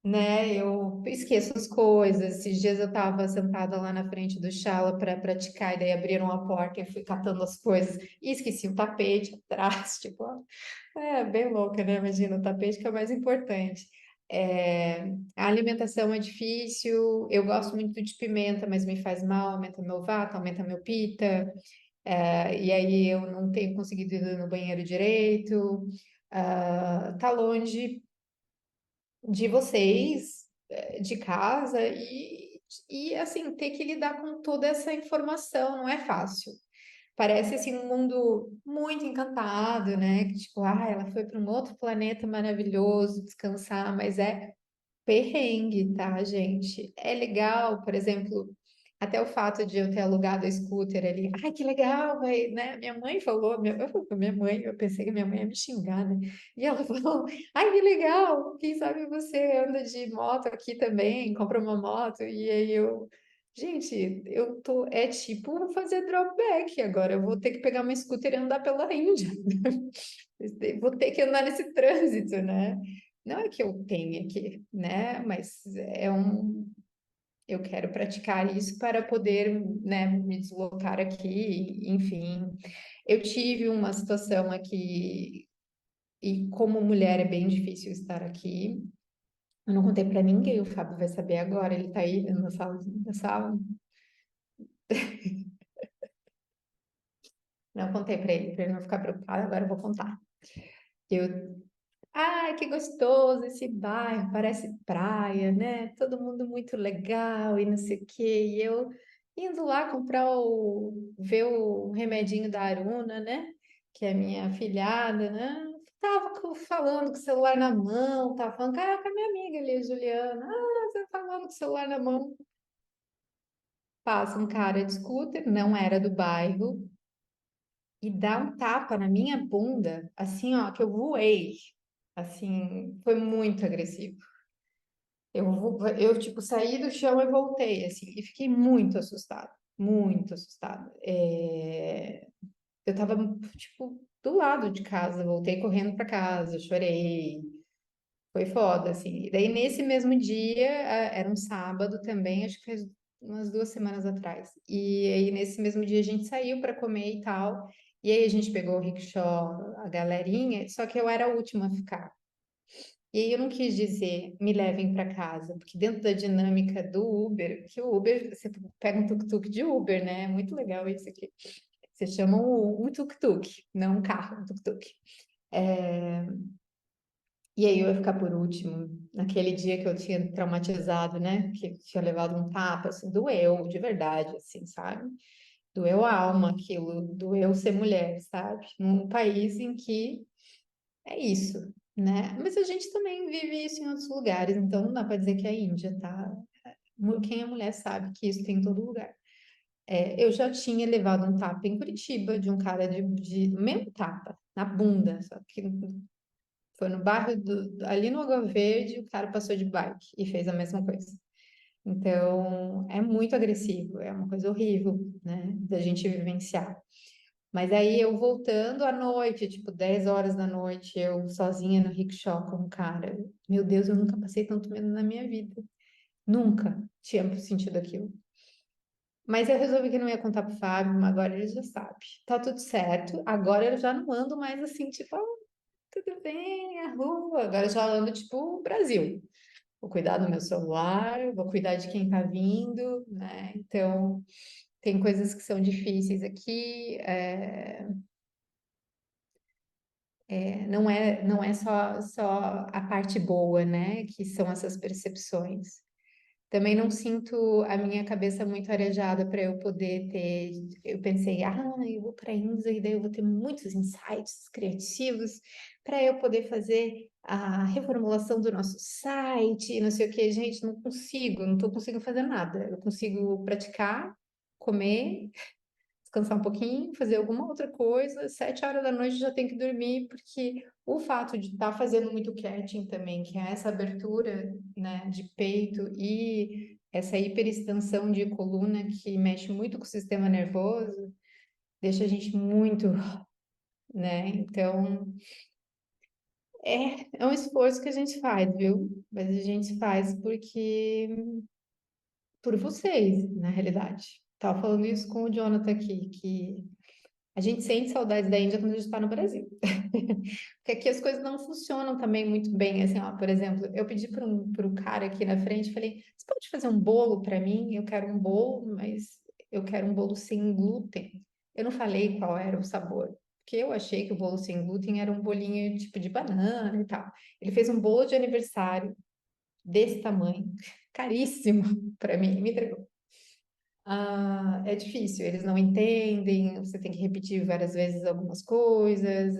né? Eu esqueço as coisas. Esses dias eu tava sentada lá na frente do Shala para praticar, e daí abriram a porta e eu fui catando as coisas e esqueci o tapete atrás, tipo, ó. É bem louca, né? Imagina, o tapete que é o mais importante. É, a alimentação é difícil. Eu gosto muito de pimenta, mas me faz mal, aumenta meu vata, aumenta meu pita. E aí eu não tenho conseguido ir no banheiro direito. Tá longe de vocês, de casa, e assim, ter que lidar com toda essa informação não é fácil. Parece assim um mundo muito encantado, né? Que tipo, ela foi para um outro planeta maravilhoso descansar, mas é perrengue, tá, gente? É legal, por exemplo, até o fato de eu ter alugado a scooter ali. Ai, que legal, vai, né? Minha mãe falou, eu falei com minha mãe, eu pensei que minha mãe ia me xingar, né? E ela falou, ai, que legal, quem sabe você anda de moto aqui também, compra uma moto, e aí eu. Gente, eu tô. É tipo fazer dropback agora. Eu vou ter que pegar uma scooter e andar pela Índia. Vou ter que andar nesse trânsito, né? Não é que eu tenha que, né? Mas eu quero praticar isso para poder, né, me deslocar aqui, enfim. Eu tive uma situação aqui e como mulher é bem difícil estar aqui. Eu não contei para ninguém, o Fábio vai saber agora, ele tá aí na sala. Não contei para ele não ficar preocupado, agora eu vou contar. Eu Ai, que gostoso esse bairro, parece praia, né? Todo mundo muito legal e não sei o quê. E eu indo lá ver o remedinho da Aruna, né? Que é minha afilhada, né? Falando com o celular na mão, tava falando com a minha amiga ali, a Juliana. Você tá falando com o celular na mão. Passa um cara de scooter, não era do bairro, e dá um tapa na minha bunda, assim, ó, que eu voei. Assim, foi muito agressivo. Tipo, saí do chão e voltei, assim, e fiquei muito assustada, muito assustada. Eu tava, tipo, do lado de casa, voltei correndo para casa, chorei, foi foda, assim. E daí, nesse mesmo dia, era um sábado também, acho que faz umas 2 semanas atrás. E aí, nesse mesmo dia, a gente saiu para comer e tal. E aí, a gente pegou o rickshaw, a galerinha, só que eu era a última a ficar. E aí eu não quis dizer me levem para casa, porque dentro da dinâmica do Uber, que o Uber, você pega um tuk-tuk de Uber, né? É muito legal isso aqui. Você chama um tuk-tuk, não um carro, um tuk-tuk. É, E aí eu ia ficar por último, naquele dia que eu tinha traumatizado, né? Que tinha levado um tapa, assim, doeu de verdade, assim, sabe? Doeu a alma aquilo, doeu ser mulher, sabe? Num país em que é isso, né? Mas a gente também vive isso em outros lugares, então não dá para dizer que é a Índia, tá? Quem é mulher sabe que isso tem em todo lugar. Eu já tinha levado um tapa em Curitiba de um cara o mesmo tapa, na bunda, só que foi no bairro ali no Água Verde, o cara passou de bike e fez a mesma coisa. Então, é muito agressivo, é uma coisa horrível, né, da gente vivenciar. Mas aí eu voltando à noite, tipo 10 horas da noite, eu sozinha no rickshaw com um cara. Meu Deus, eu nunca passei tanto medo na minha vida. Nunca tinha sentido aquilo. Mas eu resolvi que não ia contar pro Fábio, mas agora ele já sabe. Tá tudo certo. Agora eu já não ando mais assim, tipo, tudo bem, a rua. Agora eu já ando tipo Brasil. Vou cuidar do meu celular, vou cuidar de quem tá vindo, né? Então, tem coisas que são difíceis aqui. Não é só a parte boa, né? Que são essas percepções. Também não sinto a minha cabeça muito arejada para eu poder ter. Eu pensei, eu vou para a Índia e daí eu vou ter muitos insights criativos para eu poder fazer a reformulação do nosso site, não sei o que. Gente, não consigo, não estou conseguindo fazer nada. Eu consigo praticar, comer, descansar um pouquinho, fazer alguma outra coisa. 7 horas da noite já tem que dormir, porque o fato de estar fazendo muito catching também, que é essa abertura, né, de peito e essa hiperextensão de coluna que mexe muito com o sistema nervoso, deixa a gente muito, né? Então, é um esforço que a gente faz, viu? Mas a gente faz por vocês, na realidade. Tava falando isso com o Jonathan aqui, que a gente sente saudades da Índia quando a gente está no Brasil. Porque aqui as coisas não funcionam também muito bem. Assim, ó, por exemplo, eu pedi para o cara aqui na frente, falei, você pode fazer um bolo para mim? Eu quero um bolo, mas eu quero um bolo sem glúten. Eu não falei qual era o sabor, porque eu achei que o bolo sem glúten era um bolinho tipo de banana e tal. Ele fez um bolo de aniversário desse tamanho, caríssimo para mim, e me entregou. É difícil, eles não entendem, você tem que repetir várias vezes algumas coisas,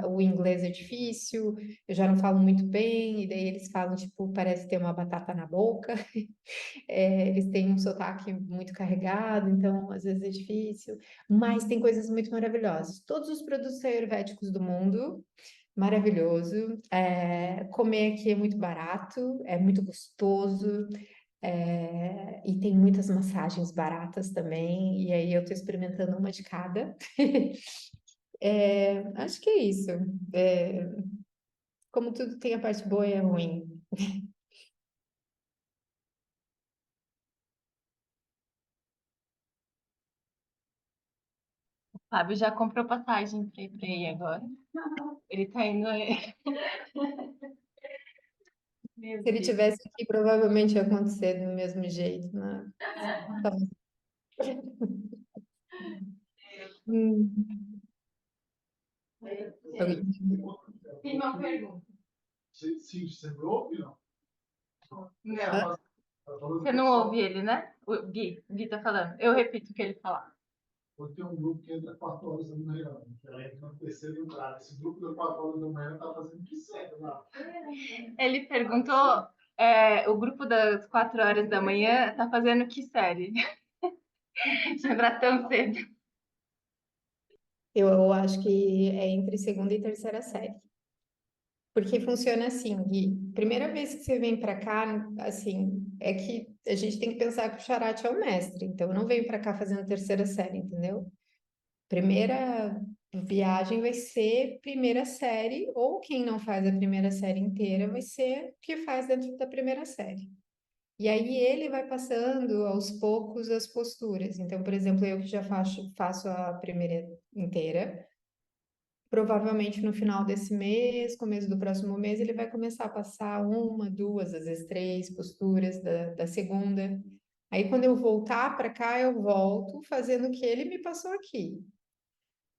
o inglês é difícil, eu já não falo muito bem, e daí eles falam, tipo, parece ter uma batata na boca, eles têm um sotaque muito carregado, então às vezes é difícil, mas tem coisas muito maravilhosas. Todos os produtos ayurvédicos do mundo, maravilhoso, comer aqui é muito barato, é muito gostoso, e tem muitas massagens baratas também, e aí eu tô experimentando uma de cada. Acho que é isso. É, como tudo tem a parte boa e a ruim. O Fábio já comprou passagem para ir para aí agora. Ele tá indo. Meu Se ele Deus. tivesse aqui, provavelmente ia acontecer do mesmo jeito, né? Então, hum, Tem uma pergunta. Sim, você me ouve, não? Não. Você não ouve ele, né? O Gui tá falando. Eu repito o que ele falar. Porque tem um grupo que entra 4 horas da manhã. Ela entra no terceiro lugar. Esse grupo das 4 horas da manhã tá fazendo o que serve lá. Ele perguntou, o grupo das 4 horas da manhã tá fazendo que série? Lembrar tão cedo. eu acho que é entre segunda e terceira série. Porque funciona assim, Gui. Primeira vez que você vem para cá, assim, é que a gente tem que pensar que o Charate é o mestre. Então, eu não venho para cá fazendo terceira série, entendeu? Primeira viagem vai ser primeira série, ou quem não faz a primeira série inteira vai ser o que faz dentro da primeira série. E aí ele vai passando aos poucos as posturas. Então, por exemplo, eu que já faço a primeira inteira, provavelmente no final desse mês, começo do próximo mês, ele vai começar a passar uma, duas, às vezes três posturas da segunda. Aí, quando eu voltar para cá, eu volto fazendo o que ele me passou aqui,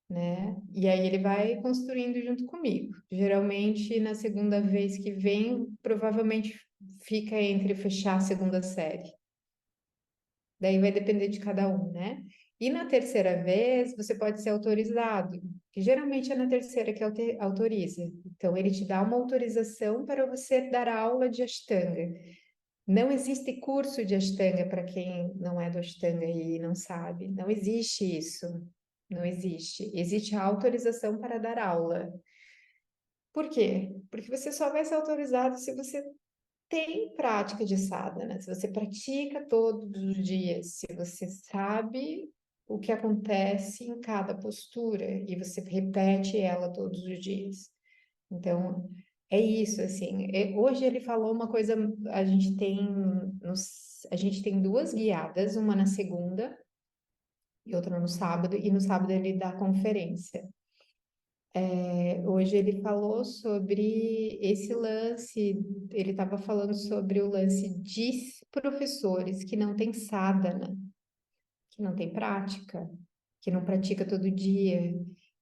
né? E aí ele vai construindo junto comigo. Geralmente, na segunda vez que vem, provavelmente fica entre fechar a segunda série. Daí vai depender de cada um, né? E na terceira vez, você pode ser autorizado, que geralmente é na terceira que autoriza. Então, ele te dá uma autorização para você dar aula de Ashtanga. Não existe curso de Ashtanga para quem não é do Ashtanga e não sabe. Não existe isso. Não existe. Existe a autorização para dar aula. Por quê? Porque você só vai ser autorizado se você tem prática de sadhana, se você pratica todos os dias, se você sabe o que acontece em cada postura e você repete ela todos os dias. Então, é isso, assim. Hoje ele falou uma coisa, a gente tem duas guiadas, uma na segunda e outra no sábado, e no sábado ele dá conferência. Hoje ele falou sobre esse lance, ele estava falando sobre o lance de professores que não têm sadhana, que não tem prática, que não pratica todo dia,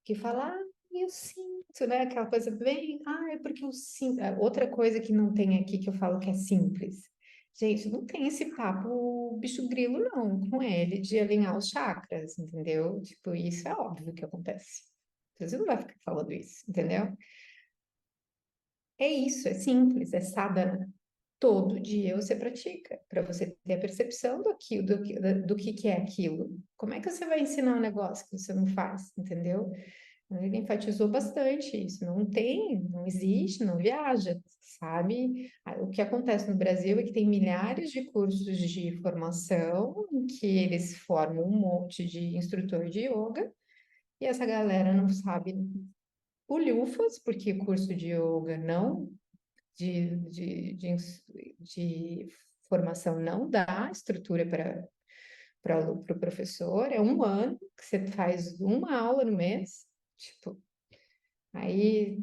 que fala, eu sinto, né? Aquela coisa bem, é porque eu sinto. Outra coisa que não tem aqui que eu falo que é simples. Gente, não tem esse papo bicho grilo, não, com ele, de alinhar os chakras, entendeu? Tipo, isso é óbvio que acontece. Você não vai ficar falando isso, entendeu? É isso, é simples, é sadhana. Todo dia você pratica, para você ter a percepção do que é aquilo. Como é que você vai ensinar um negócio que você não faz, entendeu? Ele enfatizou bastante isso. Não tem, não existe, não viaja, sabe? O que acontece no Brasil é que tem milhares de cursos de formação em que eles formam um monte de instrutor de yoga e essa galera não sabe bolhufas, porque o curso de yoga não de formação não dá estrutura para o professor, é um ano que você faz uma aula no mês, tipo, aí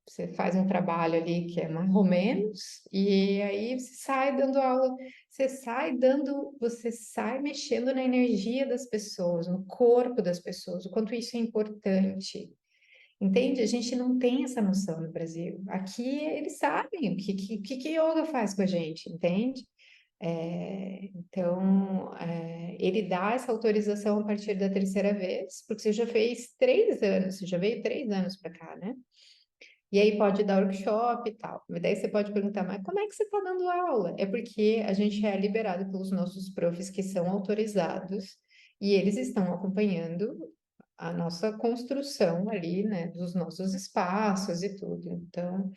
você faz um trabalho ali que é mais ou menos, e aí você sai dando aula, você sai mexendo na energia das pessoas, no corpo das pessoas, o quanto isso é importante. Entende? A gente não tem essa noção no Brasil. Aqui eles sabem o que yoga faz com a gente, entende? Então, ele dá essa autorização a partir da terceira vez, porque você já fez 3 anos, você já veio 3 anos para cá, né? E aí pode dar workshop e tal. Mas daí você pode perguntar, mas como é que você está dando aula? É porque a gente é liberado pelos nossos profs que são autorizados e eles estão acompanhando a nossa construção ali, né, dos nossos espaços e tudo. Então,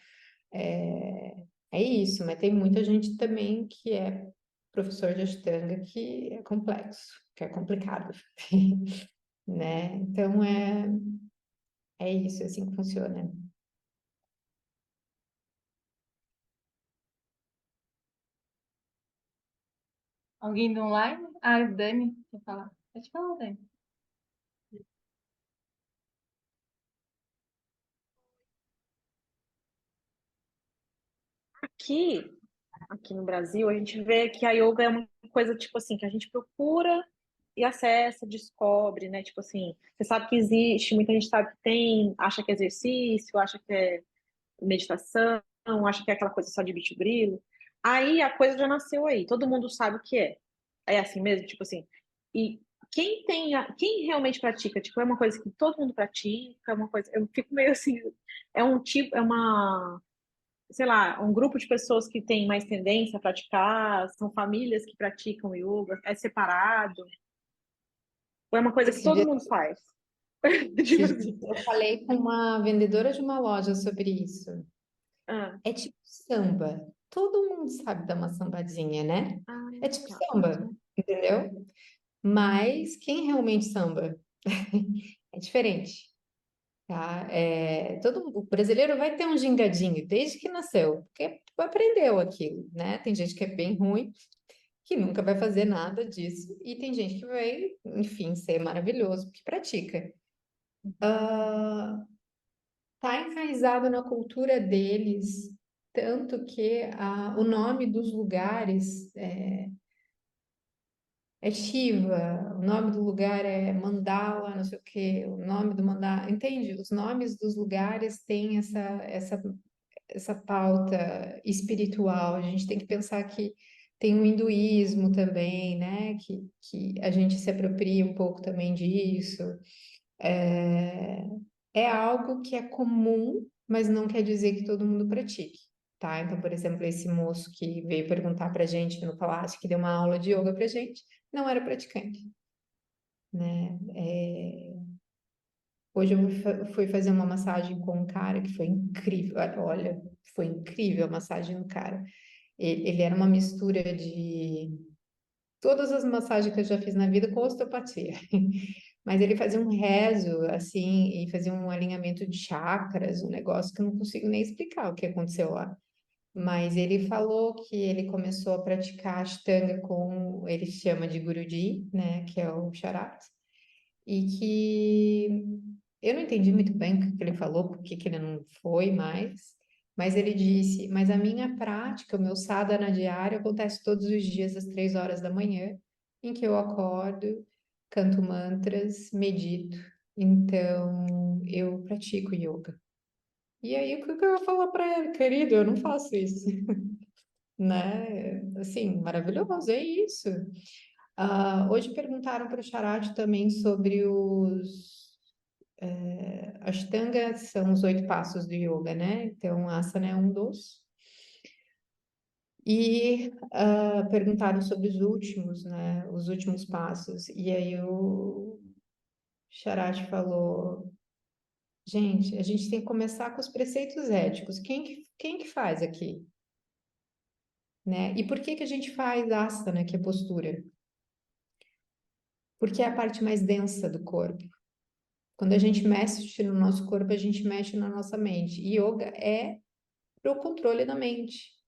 é isso, mas tem muita gente também que é professor de Ashtanga que é complexo, que é complicado, né? Então, é isso, é assim que funciona. Alguém do online? Ah, Dani, quer falar? Pode falar, Dani. Aqui, aqui no Brasil, a gente vê que a yoga é uma coisa, tipo assim, que a gente procura e acessa, descobre, né? Tipo assim, você sabe que existe, muita gente sabe que tem, acha que é exercício, acha que é meditação, acha que é aquela coisa só de bicho grilo. Aí a coisa já nasceu aí, todo mundo sabe o que é. É assim mesmo, tipo assim. E quem realmente pratica, tipo, é uma coisa que todo mundo pratica, é uma coisa, eu fico meio assim, é um tipo, é uma, sei lá, um grupo de pessoas que tem mais tendência a praticar, são famílias que praticam yoga, é separado, ou é uma coisa que Esse todo dia, mundo faz. Tipo esse dia assim. eu falei com uma vendedora de uma loja sobre isso. Ah, É tipo samba. Todo mundo sabe dar uma sambadinha, né? ah, É tipo tá. samba, entendeu? Mas quem realmente samba é diferente, tá? O brasileiro vai ter um gingadinho desde que nasceu, porque aprendeu aquilo, né? Tem gente que é bem ruim, que nunca vai fazer nada disso, e tem gente que vai, enfim, ser maravilhoso porque pratica. Tá enraizado na cultura deles, tanto que o nome dos lugares é Shiva, o nome do lugar é Mandala, não sei o quê, o nome do mandala, entende? Os nomes dos lugares têm essa pauta espiritual. A gente tem que pensar que tem o hinduísmo também, né? Que a gente se apropria um pouco também disso. É, é algo que é comum, mas não quer dizer que todo mundo pratique, tá? Então, por exemplo, esse moço que veio perguntar pra gente no palácio, que deu uma aula de yoga pra gente, não era praticante, né? Hoje eu fui fazer uma massagem com um cara que foi incrível. Olha, foi incrível a massagem do cara. Ele era uma mistura de todas as massagens que eu já fiz na vida com osteopatia. Mas ele fazia um rezo, assim, e fazia um alinhamento de chakras, um negócio que eu não consigo nem explicar o que aconteceu lá. Mas ele falou que ele começou a praticar Ashtanga com, ele chama de Guruji, né, que é o Charat, e que eu não entendi muito bem o que ele falou, por que ele não foi mais, mas ele disse, mas a minha prática, o meu sadhana diário acontece todos os dias às 3 horas da manhã, em que eu acordo, canto mantras, medito, então eu pratico yoga. E aí, o que eu ia falar para ele, querido? Eu não faço isso, né? Assim, maravilhoso, é isso. Hoje perguntaram para o Charati também sobre os Ashtanga, são os 8 passos do yoga, né? Então, asana é um dos. E perguntaram sobre os últimos, né? Os últimos passos. E aí o Charati falou: gente, a gente tem que começar com os preceitos éticos. Quem que faz aqui? Né? E por que que a gente faz asana, que é postura? Porque é a parte mais densa do corpo. Quando a gente mexe no nosso corpo, a gente mexe na nossa mente. E yoga é para o controle da mente.